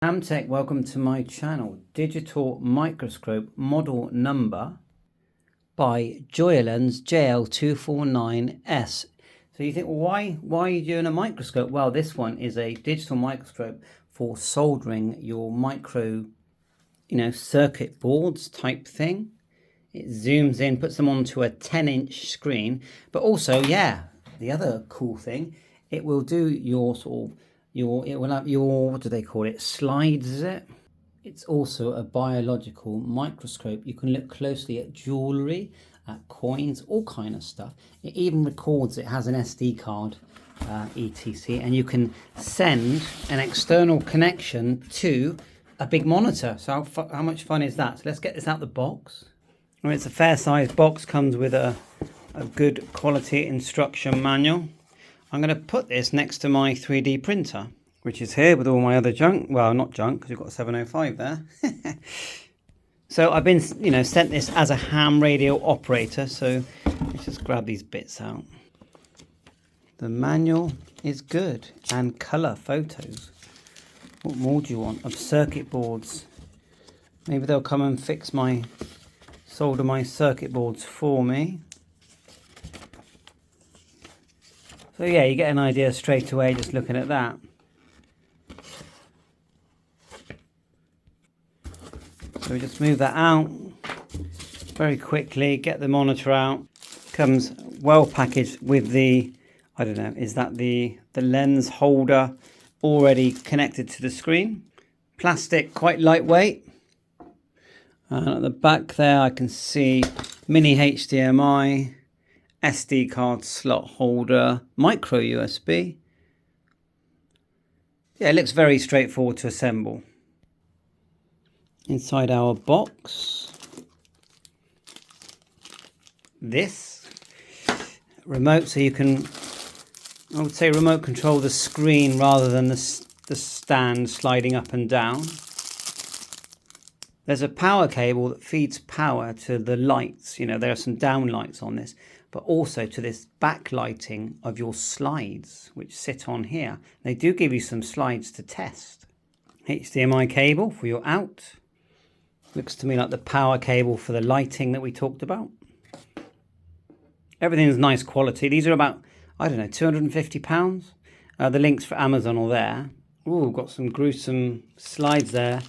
Amtech, welcome to my channel. Digital microscope model number by Joyalens JL249MS. So you think, well, why are you doing a microscope? Well, this one is a digital microscope for soldering your micro, circuit boards type thing. It zooms in, puts them onto a 10-inch screen, but also, the other cool thing, it will do your it will have your, what do they call it, slides, is it? It's also a biological microscope. You can look closely at jewellery, at coins, all kind of stuff. It even records, it has an SD card, etc. And you can send an external connection to a big monitor. So how much fun is that? So let's get this out the box. Well, it's a fair sized box, comes with a good quality instruction manual. I'm going to put this next to my 3D printer, which is here with all my other junk. Well, not junk, because we've got a 705 there. So I've been, sent this as a ham radio operator. So let's just grab these bits out. The manual is good, and colour photos. What more do you want? Of circuit boards. Maybe they'll come and solder my circuit boards for me. So yeah, you get an idea straight away just looking at that. So we just move that out very quickly, get the monitor out. Comes well packaged with the, I don't know, is that the lens holder already connected to the screen. Plastic, quite lightweight. And at the back there I can see mini HDMI, SD card slot holder, micro USB. Yeah, it looks very straightforward to assemble. Inside our box, this remote, so you can, I would say, remote control the screen rather than the stand sliding up and down. There's a power cable that feeds power to the lights. There are some down lights on this, but also to this backlighting of your slides, which sit on here. They do give you some slides to test. HDMI cable for your out. Looks to me like the power cable for the lighting that we talked about. Everything's nice quality. These are about, I don't know, £250. The links for Amazon are there. Ooh, got some gruesome slides there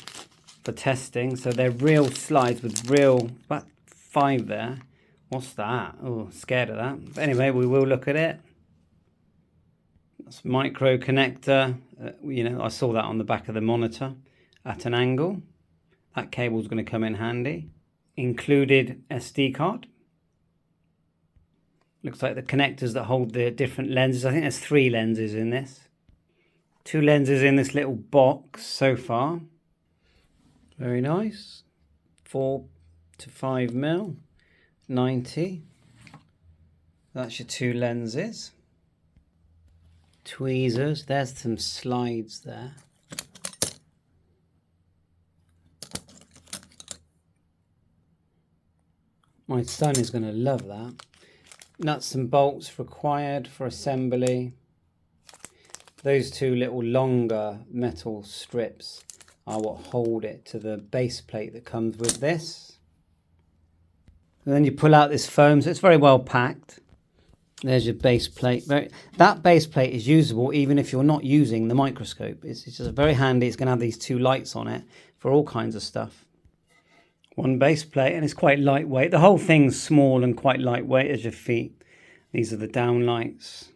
for testing. So they're real slides with about 5 there. What's that? Oh, scared of that. But anyway, we will look at it. That's micro connector. I saw that on the back of the monitor at an angle. That cable's going to come in handy. Included SD card. Looks like the connectors that hold the different lenses. I think there's 3 lenses in this. 2 lenses in this little box so far. Very nice. 4 to 5 mil. 90. That's your 2 lenses. Tweezers. There's some slides there. My son is going to love that. Nuts and bolts required for assembly. Those 2 little longer metal strips are what hold it to the base plate that comes with this. And then you pull out this foam, so it's very well packed. There's your base plate. That base plate is usable even if you're not using the microscope. It's just very handy. It's going to have these 2 lights on it for all kinds of stuff. 1 base plate, and it's quite lightweight. The whole thing's small and quite lightweight as your feet. These are the down lights.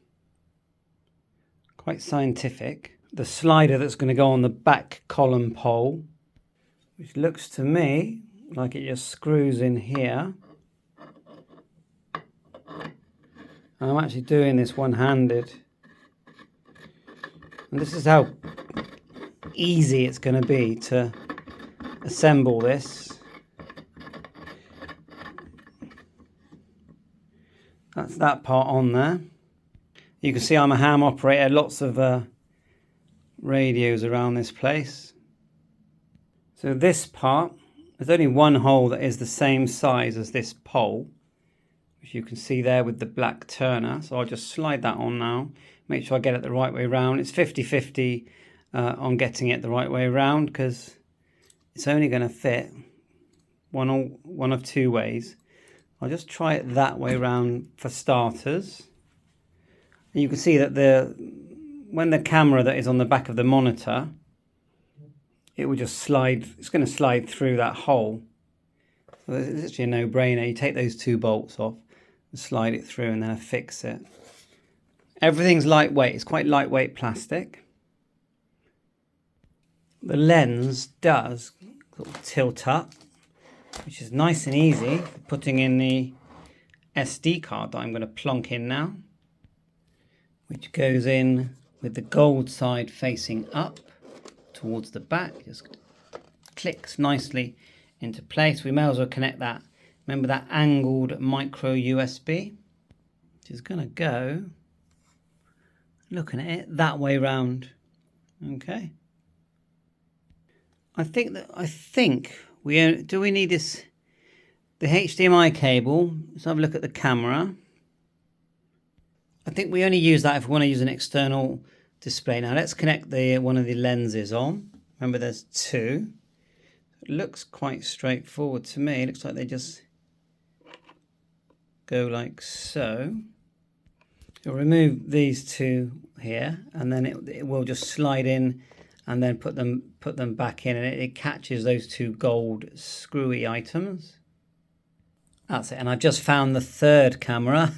Quite scientific. The slider that's going to go on the back column pole, which looks to me like it just screws in here. And I'm actually doing this one-handed. And this is how easy it's going to be to assemble this. That's that part on there. You can see I'm a ham operator. Lots of radios around this place. So this part, there's only 1 hole that is the same size as this pole, which you can see there with the black turner. So I'll just slide that on now. Make sure I get it the right way around. It's 50-50 on getting it the right way around, because it's only going to fit one of two ways. I'll just try it that way around for starters. And you can see that when the camera that is on the back of the monitor, it will just slide, it's going to slide through that hole. So it's literally a no-brainer. You take those two bolts off and slide it through and then affix it. Everything's lightweight. It's quite lightweight plastic. The lens does sort of tilt up, which is nice and easy for putting in the SD card that I'm going to plonk in now, which goes in with the gold side facing up towards the back. Just clicks nicely into place. We may as well connect that. Remember that angled micro USB, which is going to go, looking at it, that way round. Okay. I think we need this, the HDMI cable. Let's have a look at the camera. I think we only use that if we want to use an external display. Now let's connect one of the lenses on. Remember there's two. It looks quite straightforward to me. It looks like they just go like so. You'll remove these two here, and then it will just slide in and then put them back in, and it catches those two gold screwy items. That's it. And I've just found the third camera.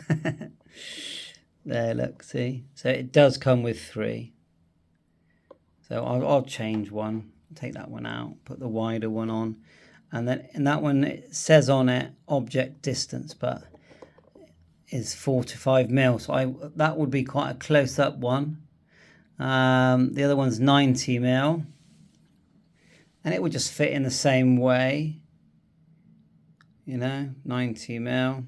There, look, see? So it does come with three. So I'll change one, take that one out, put the wider one on. And then in that one, it says on it object distance, but is 4 to 5 mil. So that would be quite a close-up one. The other one's 90 mil. And it would just fit in the same way. You know, 90 mil.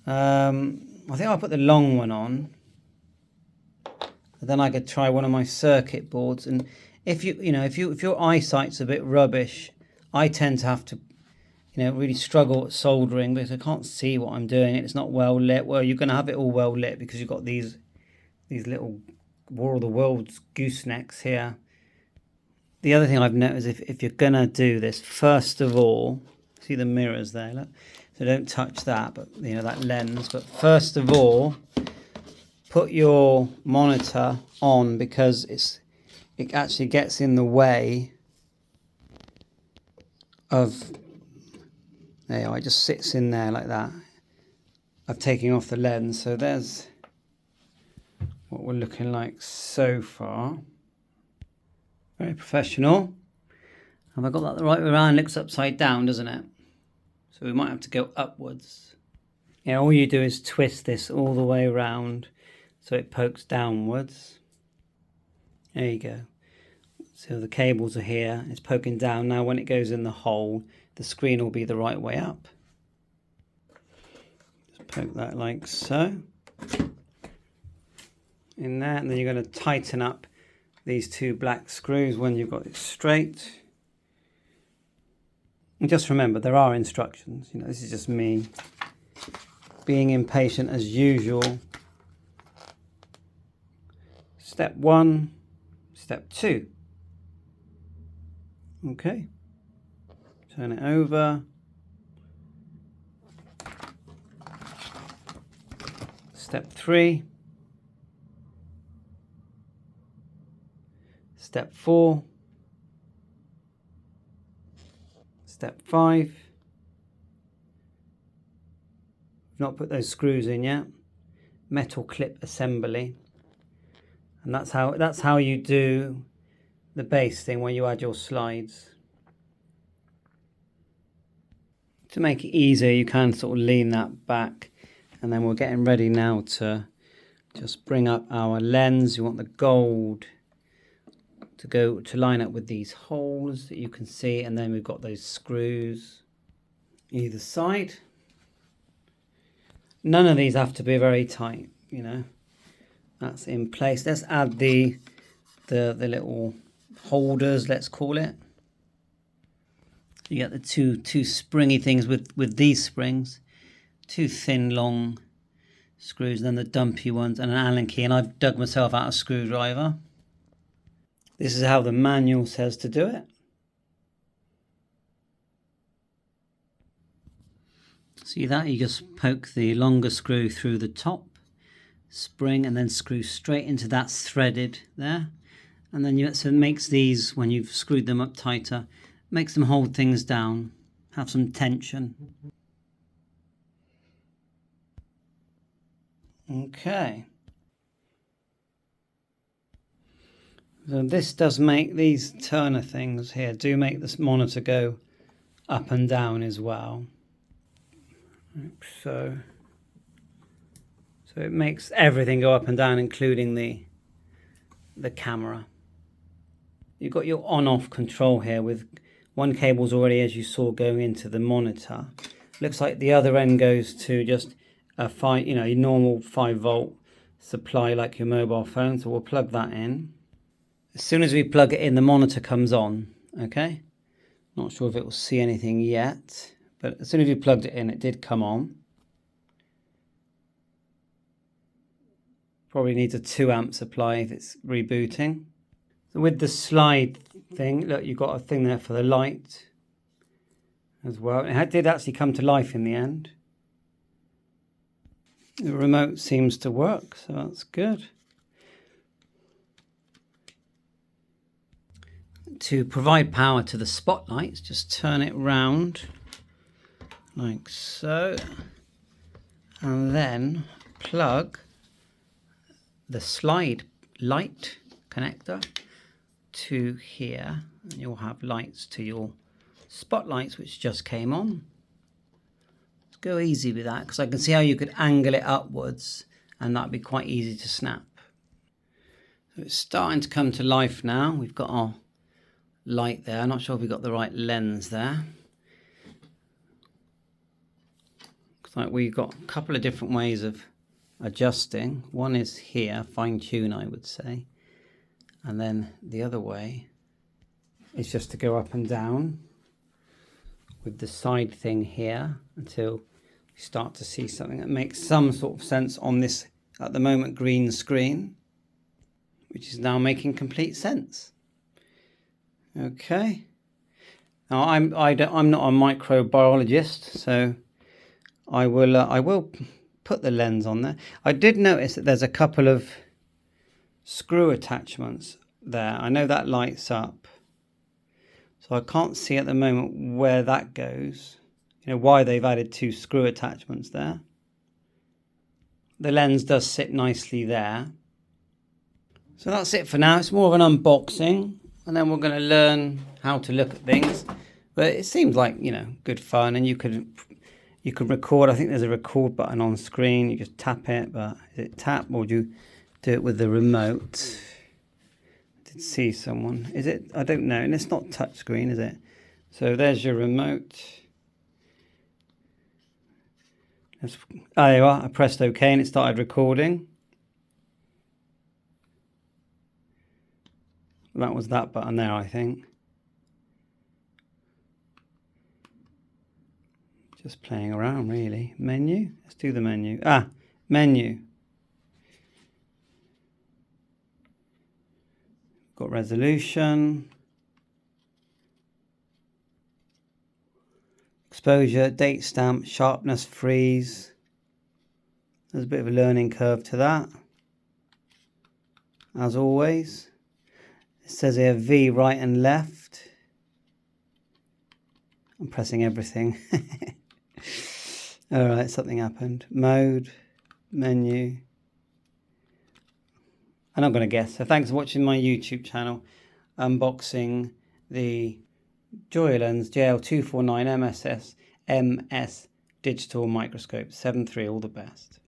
I think I'll put the long one on. Then I could try one of my circuit boards. And if your eyesight's a bit rubbish, I tend to have to, really struggle at soldering because I can't see what I'm doing. It's not well lit. Well, you're going to have it all well lit because you've got these little War of the Worlds goosenecks here. The other thing I've noticed, if you're going to do this, first of all, see the mirrors there, look. So don't touch that, but that lens. But first of all, put your monitor on because it actually gets in the way of. There you are, it just sits in there like that. I've taken off the lens, so there's what we're looking like so far. Very professional. Have I got that the right way around? It looks upside down, doesn't it? So we might have to go upwards. Yeah, all you do is twist this all the way around so it pokes downwards. There you go. So the cables are here. It's poking down. Now when it goes in the hole, the screen will be the right way up. Just poke that like so. In there, and then you're going to tighten up these two black screws when you've got it straight. And just remember, there are instructions. This is just me being impatient as usual. Step 1, step 2. Okay. Turn it over. Step 3. Step 4. Step 5. We've not put those screws in yet. Metal clip assembly. And that's how you do the base thing where you add your slides. To make it easier, you can sort of lean that back, and then we're getting ready now to just bring up our lens. You want the gold to line up with these holes that you can see, and then we've got those screws either side. None of these have to be very tight, That's in place. Let's add the little holders, let's call it. You get the two springy things with these springs, two thin long screws, and then the dumpy ones, and an Allen key. And I've dug myself out a screwdriver. This is how the manual says to do it. See that? You just poke the longer screw through the top spring and then screw straight into that threaded there. And then so it makes these, when you've screwed them up tighter, makes them hold things down, have some tension. Okay. So this does make, these turner things here do make this monitor go up and down as well. So it makes everything go up and down, including the camera. You've got your on-off control here with one cable's already, as you saw, going into the monitor. Looks like the other end goes to just a your normal 5-volt supply like your mobile phone. So we'll plug that in. As soon as we plug it in, the monitor comes on. Okay. Not sure if it will see anything yet, but as soon as you plugged it in, it did come on. Probably needs a 2-amp supply if it's rebooting. So with the slide thing, look, you've got a thing there for the light as well. It did actually come to life in the end. The remote seems to work, so that's good. To provide power to the spotlights, just turn it round like so, and then plug the slide light connector to here, and you'll have lights to your spotlights which just came on. Let's go easy with that because I can see how you could angle it upwards and that'd be quite easy to snap. So it's starting to come to life now. We've got our light there. I'm not sure if we've got the right lens there. Looks like we've got a couple of different ways of adjusting. One is here, fine tune I would say, and then the other way is just to go up and down with the side thing here until you start to see something that makes some sort of sense on this at the moment green screen, which is now making complete sense. Okay, now I'm not a microbiologist, so I will put the lens on there. I did notice that there's a couple of screw attachments there. I know that lights up, so I can't see at the moment where that goes. You know, why they've added 2 screw attachments there. The lens does sit nicely there. So that's it for now. It's more of an unboxing, and then we're going to learn how to look at things. But it seems like, you know, good fun, and you could record. I think there's a record button on screen. You just tap it, but is it tap or do you do it with the remote? I did see someone. Is it? I don't know. And it's not touch screen, is it? So there's your remote. There you are. I pressed OK and it started recording. That was that button there, I think. Just playing around, really. Menu. Let's do the menu. Menu. Got resolution. Exposure, date stamp, sharpness, freeze. There's a bit of a learning curve to that. As always. It says here V right and left. I'm pressing everything. Alright, something happened. Mode, menu. I'm not going to guess. So thanks for watching my YouTube channel. Unboxing the Joyalens JL249MS MS digital microscope 7.3. All the best.